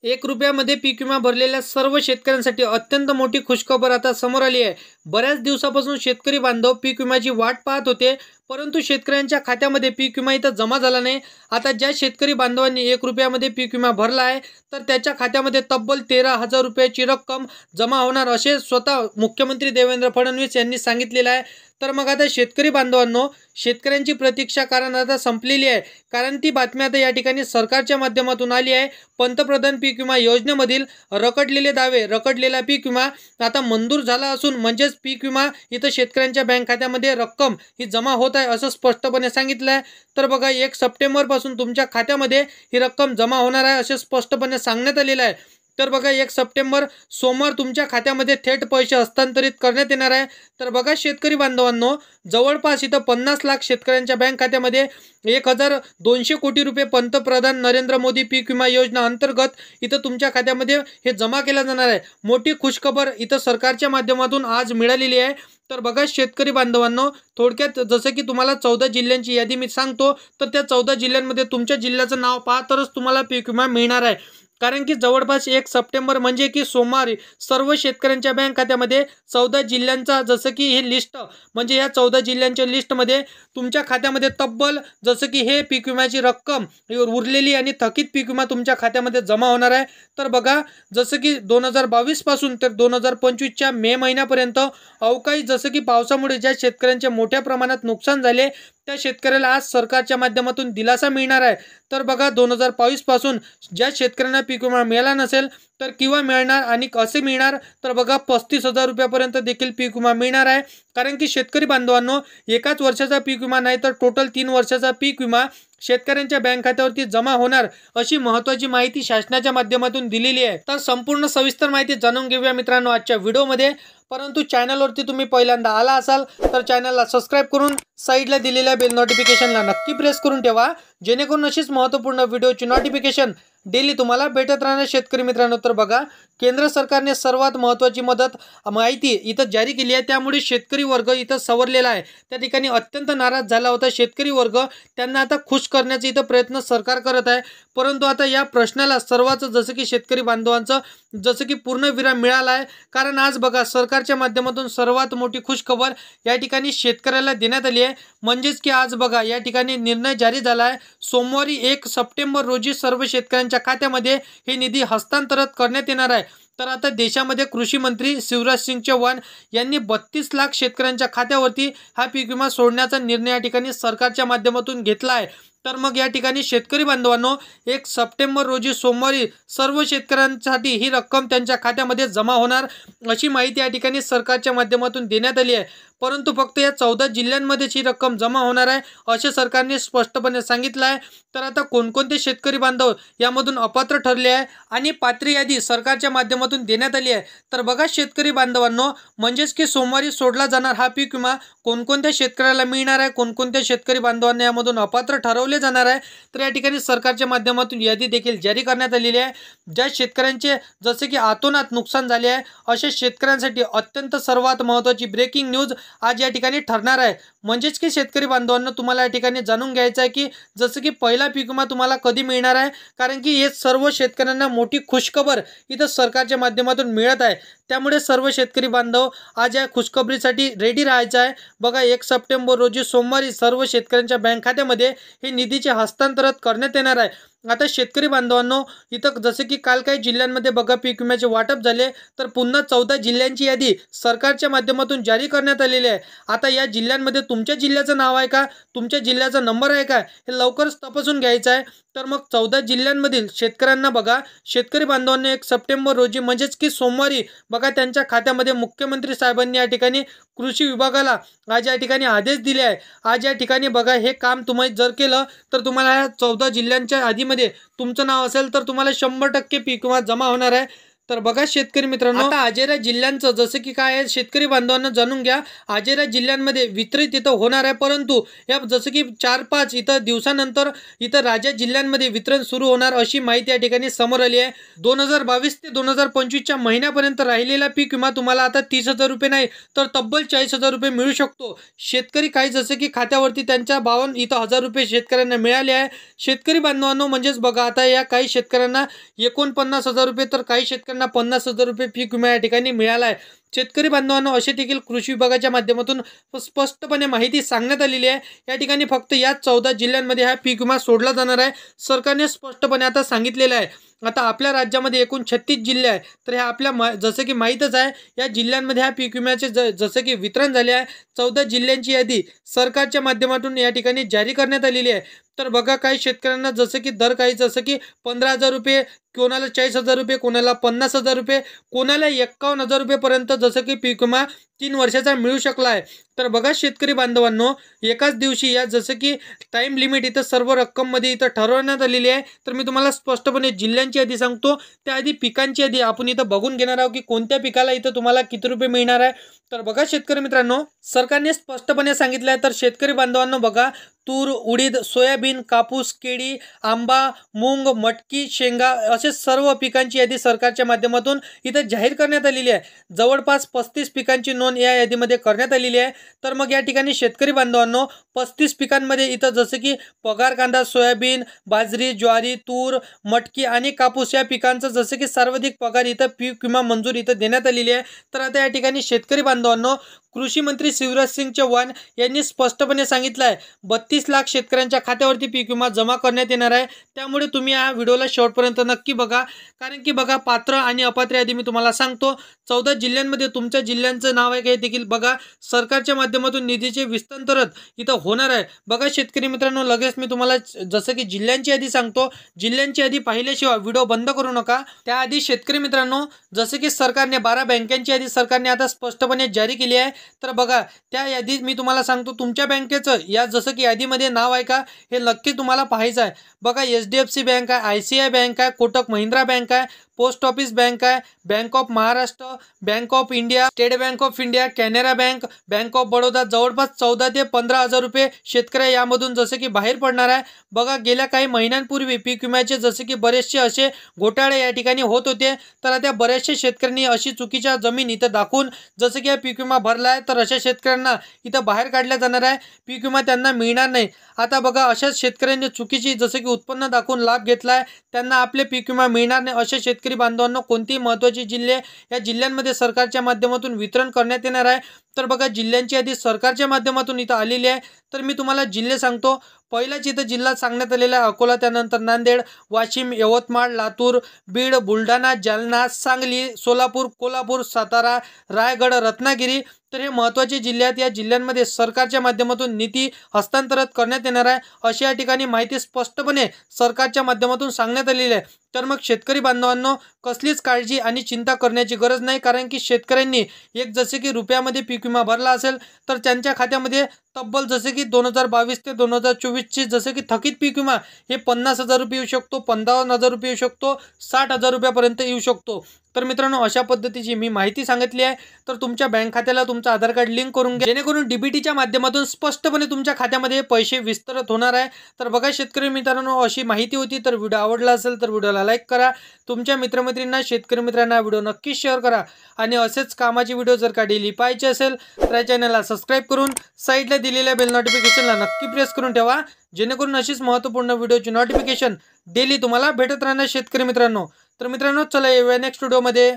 ₹1 पीक विमा भरलेल्या सर्व शेतकऱ्यांसाठी अत्यंत मोठी खुशखबर आता समोर आली आहे। बऱ्याच दिवसापासून शेतकरी बांधव पीक विम्याची वाट पाहत होते, परंतु शेतकऱ्यांच्या खात्यामध्ये पीक विमा इथं जमा झाला नाही। आता ज्या शेतकरी बांधवांनी ₹1 पीक विमा भरला आहे, तर त्याच्या खात्यामध्ये तब्बल ₹13,000ची रक्कम जमा होणार असे स्वतः मुख्यमंत्री देवेंद्र फडणवीस यांनी सांगितलेलं आहे। तर मग आता शेतकरी बांधवांनो, शेतकऱ्यांची प्रतीक्षा कारण आता संपलेली आहे, कारण ती बातमी आता या ठिकाणी सरकारच्या माध्यमातून आली आहे। पंतप्रधान पीक विमा योजनेमधील रखडलेले दावे, रखडलेला पीक विमा आता मंजूर झाला असून म्हणजेच पीक विमा इथं शेतकऱ्यांच्या बँक खात्यामध्ये रक्कम ही जमा होत आहे असं स्पष्टपणे सांगितलं आहे। तर बघा 1 सप्टेंबरपासून तुमच्या खात्यामध्ये ही रक्कम जमा होणार आहे असे स्पष्टपणे सांगण्यात आलेलं आहे। तर बघा 1 सप्टेंबर सोमवार तुमच्या खात्यामध्ये थेट पैसे हस्तांतरित करण्यात येणार आहे। तर बघा शेतकरी बांधवांनो, जवळपास इथं 50 लाख शेतकऱ्यांच्या बँक खात्यामध्ये 1,200 कोटी रुपये पंतप्रधान नरेंद्र मोदी पीक विमा योजना अंतर्गत इथं तुमच्या खात्यामध्ये हे जमा केला जाणार आहे। मोठी खुशखबर इथं सरकारच्या माध्यमातून आज मिळालेली आहे। तर बघा शेतकरी बांधवांनो, थोडक्यात जसं की तुम्हाला 14 जिल्ह्यांची यादी मी सांगतो, तर त्या 14 जिल्ह्यांमध्ये तुमच्या जिल्ह्याचं नाव पहा तरच तुम्हाला पीक विमा मिळणार आहे। कारण की जवळपास 1 सप्टेंबर म्हणजे की सोमवारी सर्व शेतकऱ्यांच्या बँक खात्यामध्ये 14 जिल्ह्यांचा जसं की हे लिस्ट म्हणजे या 14 जिल्ह्यांच्या लिस्टमध्ये तुमच्या खात्यामध्ये तब्बल जसं की हे पीक विम्याची रक्कम उरलेली आणि थकीत पीक विमा तुमच्या खात्यामध्ये जमा होणार आहे। तर बघा जसं की 2022 पासून तर 2025च्या मे महिन्यापर्यंत अवकाळी जसं की पावसामुळे ज्या शेतकऱ्यांचे मोठ्या प्रमाणात नुकसान झाले, त्या शेतकऱ्याला आज सरकारच्या माध्यमातून दिलासा मिळणार आहे। तर बघा 2022 पासून ज्या शेतकऱ्यांना पीक विमा मिळाला नसेल तर किंवा मिळणार आणि कसे मिळणार, तर बघा 35,000 रुपयापर्यंत देखील पीक विमा मिळणार आहे। कारण की शेतकरी बांधवांनो, एकाच वर्षाचा पीक विमा नाही तर टोटल 3 वर्षाचा पीक विमा शेतकऱ्यांच्या बँक खात्यावरती जमा होणार अशी महत्त्वाची माहिती शासनाच्या माध्यमातून दिलेली आहे। तर संपूर्ण सविस्तर माहिती जाणून घेऊया मित्रांनो आजच्या व्हिडिओमध्ये। परंतु चॅनलवरती तुम्ही पहिल्यांदा आला असाल तर चॅनलला सबस्क्राईब करून साईडला दिलेल्या बेल नोटिफिकेशनला नक्की प्रेस करून ठेवा, जेणेकरून अशीच महत्त्वपूर्ण व्हिडिओची नोटिफिकेशन डेली तुम्हाला भेटत राहणार शेतकरी मित्रांनो। तर बघा केंद्र सरकारने सर्वात महत्त्वाची माहिती इथं जारी केली आहे, त्यामुळे शेतकरी वर्ग इथं सवरलेला आहे। त्या ठिकाणी अत्यंत नाराज झाला होता शेतकरी वर्ग, त्यांना आता खुश करण्याचे इथं प्रयत्न सरकार करत आहे। परंतु आता या प्रश्नाला सर्वांचं जसं की शेतकरी बांधवांचं जसं की पूर्णविराम मिळाला आहे, कारण आज बघा सरकारच्या माध्यमातून सर्वात मोठी खुशखबर या ठिकाणी शेतकऱ्याला देण्यात आली आहे। म्हणजेच की आज बघा या ठिकाणी निर्णय जारी झाला आहे, सोमवारी 1 सप्टेंबर रोजी सर्व शेतकऱ्यांच्या खात्यामध्ये हे निधी हस्तांतरित करण्यात येणार आहे। तर आता देशामध्ये कृषी मंत्री शिवराज सिंग चौहान यांनी 32 लाख शेतकऱ्यांच्या खात्यावरती हा पीक विमा सोडण्याचा निर्णय या ठिकाणी सरकारच्या माध्यमातून घेतला आहे। तर मग या ठिकाणी शेतकरी बांधवांनो, 1 सप्टेंबर रोजी सोमवारी सर्व शेतकऱ्यांसाठी ही रक्कम त्यांच्या खात्यामध्ये जमा होणार अशी माहिती या ठिकाणी सरकारच्या माध्यमातून देण्यात आली आहे। परंतु फक्त या 14 जिल्ह्यांमध्येच ही रक्कम जमा होणार आहे असे सरकारने स्पष्टपणे सांगितलं आहे। तर आता कोणकोणते शेतकरी बांधव यामधून अपात्र ठरले आहे आणि पात्र यादी सरकारच्या माध्यमातून देण्यात आली आहे। तर बघा शेतकरी बांधवांनो, म्हणजेच की सोमवारी सोडला जाणार हा पीक विमा कोणकोणत्या शेतकऱ्याला मिळणार आहे, कोणकोणत्या शेतकरी बांधवांना यामधून अपात्र ठरवले जाणार आहे, तर या ठिकाणी सरकारच्या माध्यमातून यादी देखील जारी करण्यात आलेली आहे। ज्या शेतकऱ्यांचे जसे की अतोनात नुकसान झाले आहे अशा शेतकऱ्यांसाठी अत्यंत सर्वात महत्त्वाची ब्रेकिंग न्यूज आज या ठिकाणी ठरणार आहे। म्हणजेच की शेतकरी बांधवांना तुम्हाला या ठिकाणी जाणून घ्यायचं आहे की जसं की पहिला पीक विमा तुम्हाला कधी मिळणार आहे, कारण की हे सर्व शेतकऱ्यांना मोठी खुशखबर इथं सरकारच्या माध्यमातून मिळत आहे। त्यामुळे सर्व शेतकरी बांधव आज या खुशखबरीसाठी रेडी राहायचं आहे। बघा 1 सप्टेंबर रोजी सोमवारी सर्व शेतकऱ्यांच्या बँक खात्यामध्ये हे निधीचे हस्तांतरित करण्यात येणार आहे। आता शेतकरी बांधवांनो, इथं जसे की काल काही जिल्ह्यांमध्ये बघा पीक विम्याचे वाटप झाले, तर पुन्हा 14 जिल्ह्यांची यादी सरकारच्या माध्यमातून जारी करण्यात आलेली आहे। आता या जिल्ह्यांमध्ये तुमच्या जिल्ह्याचं नाव आहे का, तुमच्या जिल्ह्याचा नंबर आहे का, हे लवकरच तपासून घ्यायचं आहे। तर मग 14 जिल्ह्यांमधील शेतकऱ्यांना बघा शेतकरी बांधवांना 1 सप्टेंबर रोजी म्हणजेच की सोमवारी बघा त्यांच्या खात्यामध्ये मुख्यमंत्री साहेबांनी या ठिकाणी कृषी विभागाला आज या ठिकाणी आदेश दिले आहे। आज या ठिकाणी बघा हे काम तुम्ही जर केलं तर तुम्हाला 14 जिल्ह्यांच्या यादीमध्ये तुमचं नाव असेल तर तुम्हाला 100% पीक विमा जमा होणार आहे। तर बघा शेतकरी मित्रांनो, आता आजेरा जिल्ह्यांचं जसं की काय आहे शेतकरी बांधवांना जाणून घ्या. आजेरा जिल्ह्यांमध्ये वितरित इथं होणार आहे, परंतु या जसं की 4-5 इथं दिवसानंतर इथं राज्य जिल्ह्यांमध्ये वितरण सुरू होणार अशी माहिती या ठिकाणी समोर आली आहे. 2022 ते 2025च्या महिन्यापर्यंत राहिलेला पीक विमा तुम्हाला आता 30,000 रुपये नाही तर तब्बल 40,000 रुपये मिळू शकतो. शेतकरी काही जसं की खात्यावरती त्यांच्या 52 इथं 1,000 रुपये शेतकऱ्यांना मिळाले आहे. शेतकरी बांधवांनो, म्हणजेच बघा आता या काही शेतकऱ्यांना 49,000 रुपये तर काही शेतकऱ्यांना 50,000 रुपये पीक विमा या ठिकाणी मिळाला आहे. शेतकरी बांधवांनो, असे देखील कृषी विभागाच्या माध्यमातून स्पष्टपणे माहिती सांगण्यात आलेली आहे. या ठिकाणी फक्त या 14 जिल्ह्यांमध्ये हा पीक विमा सोडला जाणार आहे. सरकारने स्पष्टपणे आता सांगितलेलं आहे. आता आपल्या राज्यामध्ये एकूण 36 जिल्हे आहे, तर हे आपल्या जसं की माहीतच आहे या जिल्ह्यांमध्ये ह्या पीक विम्याचे जसं की वितरण झाले आहे. 14 जिल्ह्यांची यादी सरकारच्या माध्यमातून या ठिकाणी जारी करण्यात आलेली आहे. तर बघा काही शेतकऱ्यांना जसं की दर काही जसं की 15,000 रुपये, कोणाला 40,000 रुपये, कोणाला 50,000 रुपये, कोणाला 51,000 रुपयेपर्यंत जसं की पीक विमा 3 वर्षाचा मिळू शकला आहे. तर बघा शेतकरी बांधवांनो, एकाच दिवशी या जसं की टाईम लिमिट इथं सर्व रक्कममध्ये इथं ठरवण्यात आलेली आहे. तर मी तुम्हाला स्पष्टपणे जिल्ह्यांची यादी सांगतो, त्याआधी पिकांची यादी आपण इथं बघून घेणार आहोत की कोणत्या पिकाला इथं तुम्हाला किती रुपये मिळणार आहे. तर बघा शेतकरी मित्रांनो, सरकारने स्पष्टपणे सांगितलं आहे. तर शेतकरी बांधवांनो बघा, तूर, उडीद, सोयाबीन, कापूस, केळी, आंबा, मूग, मटकी, शेंगा असे सर्व पिकांची यादी सरकारच्या माध्यमातून इथं जाहीर करण्यात आलेली आहे. जवळपास 35 पिकांची नोंद या यादीमध्ये करण्यात आलेली आहे. तर मग या ठिकाणी शेतकरी बांधवांनो 35 पिकांमध्ये इथं जसं की पगार कांदा, सोयाबीन, बाजरी, ज्वारी, तूर, मटकी आणि कापूस या पिकांचं जसं की सर्वाधिक पगार इथं पीक विमा मंजूर इथं देण्यात आलेली आहे. तर आता या ठिकाणी शेतकरी बांधवांनो, कृषी मंत्री शिवराज सिंग चौहान यांनी स्पष्टपणे सांगितलं आहे 32 लाख शेतकऱ्यांच्या खात्यावरती पीक विमा जमा करण्यात येणार आहे. त्यामुळे तुम्ही या व्हिडिओला शेवटपर्यंत नक्की बघा, कारण की बघा पात्र आणि अपात्र यादी मी तुम्हाला सांगतो. 14 जिल्ह्यांमध्ये तुमच्या जिल्ह्यांचं नाव आहे हे देखील बघा. सरकारच्या माध्यमातून निधीचे विस्तांतरण इथं होणार आहे. बघा शेतकरी मित्रांनो, लगेच मी तुम्हाला जसं की जिल्ह्यांची यादी सांगतो. जिल्ह्यांची यादी पाहिल्याशिवाय व्हिडिओ बंद करू नका. त्याआधी शेतकरी मित्रांनो, जसं की सरकारने 12 बँकांची यादी सरकारने आता स्पष्टपणे जारी केली आहे. तर बघा त्या यादीत मी तुम्हाला सांगतो, तुमच्या बँकेचं या जसं की यादीमध्ये नाव आहे का हे नक्की तुम्हाला पाहायचं आहे. बघा HDFC बँक आहे, ICICI बँक आहे, कोटक महिंद्रा बँक आहे, पोस्ट ऑफिस बँक आहे, bank of Maharashtra, bank of India, state bank of India, Canara bank, bank of Baroda. जवळपास 14 ते 15,000 रुपये शेतकरी यामधून जसं की बाहेर पडणार आहे. बघा गेल्या काही महिन्यांपूर्वी पीक विम्याचे जसे की बरेचसे असे घोटाळे या ठिकाणी होत होते. तर त्या बऱ्याचशा शेतकऱ्यांनी अशी चुकीच्या जमीन इथं दाखवून जसं की हा पीक विमा भरला आहे, तर अशा शेतकऱ्यांना इथं बाहेर काढल्या जाणार आहे. पीक विमा त्यांना मिळणार नाही. आता बघा अशाच शेतकऱ्यांनी चुकीची जसं की उत्पन्न दाखवून लाभ घेतला आहे, त्यांना आपले पीक विमा मिळणार नाही. अशा शेतकरी बांधवांना कोणतेही महत्त्वाचे जिल्हे या जिल्ह्यांमध्ये सरकारच्या माध्यमातून वितरण करण्यात येणार आहे. तर बघा जिल्ह्यांची यादी सरकारच्या माध्यमातून इथं आलेली आहे. तर मी तुम्हाला जिल्हे सांगतो. पहिलाच इथं जिल्हा सांगण्यात आलेला आहे अकोला, त्यानंतर नांदेड, वाशिम, यवतमाळ, लातूर, बीड, बुलढाणा, जालना, सांगली, सोलापूर, कोल्हापूर, सातारा, रायगड, रत्नागिरी. तर हे महत्त्वाचे जिल्हे आहेत. या जिल्ह्यांमध्ये सरकारच्या माध्यमातून निधी हस्तांतरित करण्यात येणार आहे अशी या ठिकाणी माहिती स्पष्टपणे सरकारच्या माध्यमातून सांगण्यात आलेली आहे. तर मग शेतकरी बांधवांनो, कसलीच काळजी आणि चिंता करण्याची गरज नाही, कारण की शेतकऱ्यांनी एक जसे की रुपयामध्ये पीक विमा भरला असेल तर त्यांच्या खात्यामध्ये तब्बल जसे की 2022 ते 2024ची जसे की थकीत पीक विमा हे 50,000 रुपये येऊ शकतो, 55,000 रुपये येऊ शकतो, 60,000 रुपयापर्यंत येऊ शकतो. तर मित्रांनो, अशा पद्धतीची मी माहिती सांगितली आहे. तर तुमच्या बँक खात्याला तुमचं आधार कार्ड लिंक करून घ्या, जेणेकरून DBTच्या माध्यमातून स्पष्टपणे तुमच्या खात्यामध्ये पैसे विस्तारित होणार आहे. तर बघा शेतकरी मित्रांनो, अशी माहिती होती. तर व्हिडिओ आवडला असेल तर व्हिडिओला लाईक करा. तुमच्या मित्रमैत्रिणींना, शेतकरी मित्रांना व्हिडिओ नक्कीच शेअर करा. आणि असेच कामाचे व्हिडिओ जर का डेली पाहायचे असेल तर या चॅनलला सबस्क्राईब करून साईडला दिलेल्या बेल नोटिफिकेशनला नक्की प्रेस करून ठेवा, जेणेकरून अशीच महत्त्वपूर्ण व्हिडिओची नोटिफिकेशन डेली तुम्हाला भेटत राहणार शेतकरी मित्रांनो. तर मित्रांनो, चला येऊया नेक्स्ट व्हिडिओमध्ये.